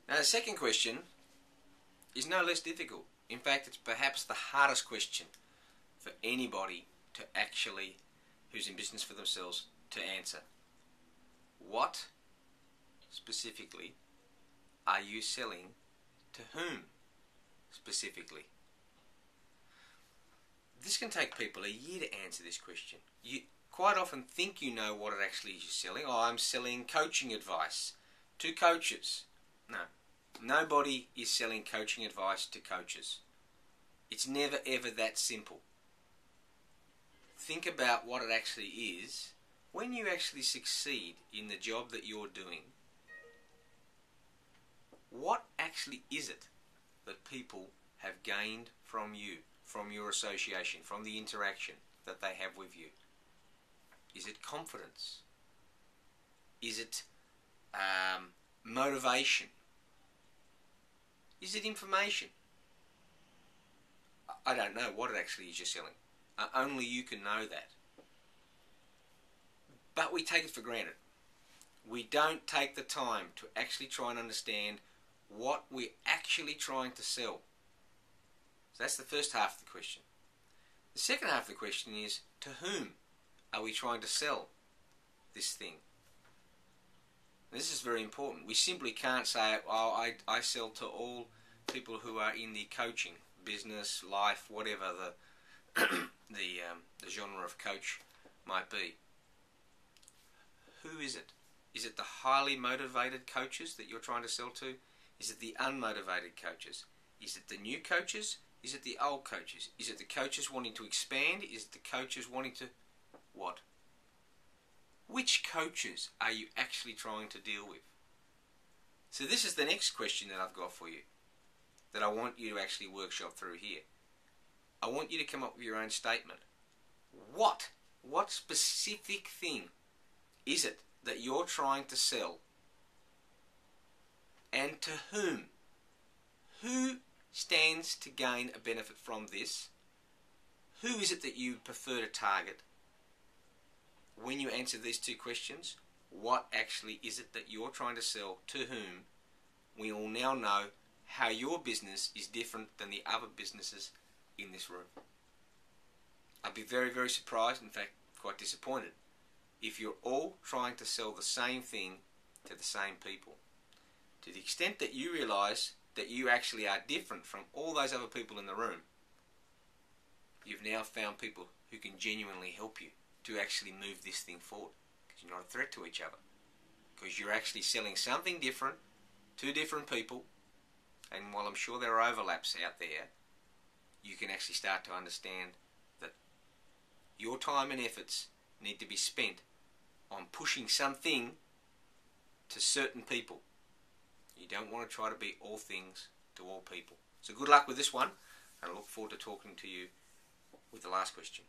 Now the second question is no less difficult. In fact, it's perhaps the hardest question for anybody to actually, who's in business for themselves, to answer. What specifically are you selling to whom specifically? This can take people a year to answer this question. You quite often think you know what it actually is you're selling. Oh, I'm selling coaching advice to coaches. No, nobody is selling coaching advice to coaches. It's never ever that simple. Think about what it actually is when you actually succeed in the job that you're doing. What actually is it that people have gained from you, from your association, from the interaction that they have with you? Is it confidence? Is it motivation? Is it information? I don't know what it actually is you're selling. Only you can know that. But we take it for granted. We don't take the time to actually try and understand what we're actually trying to sell. So that's the first half of the question. The second half of the question is, to whom are we trying to sell this thing? And this is very important. We simply can't say, oh, I sell to all people who are in the coaching, business, life, whatever the genre of coach might be. Who is it? Is it the highly motivated coaches that you're trying to sell to? Is it the unmotivated coaches? Is it the new coaches? Is it the old coaches? Is it the coaches wanting to expand? Is it the coaches wanting to what? Which coaches are you actually trying to deal with? So this is the next question that I've got for you, that I want you to actually workshop through here. I want you to come up with your own statement. What specific thing is it that you're trying to sell, and to whom? Who stands to gain a benefit from this? Who is it that you prefer to target? When you answer these two questions, what actually is it that you're trying to sell, to whom? We will now know how your business is different than the other businesses in this room. I'd be very, very surprised, in fact quite disappointed, if you're all trying to sell the same thing to the same people. To the extent that you realise that you actually are different from all those other people in the room, you've now found people who can genuinely help you to actually move this thing forward, because you're not a threat to each other, because you're actually selling something different to different people. And while I'm sure there are overlaps out there, you can actually start to understand that your time and efforts need to be spent on pushing something to certain people. You don't want to try to be all things to all people. So good luck with this one, and I look forward to talking to you with the last question.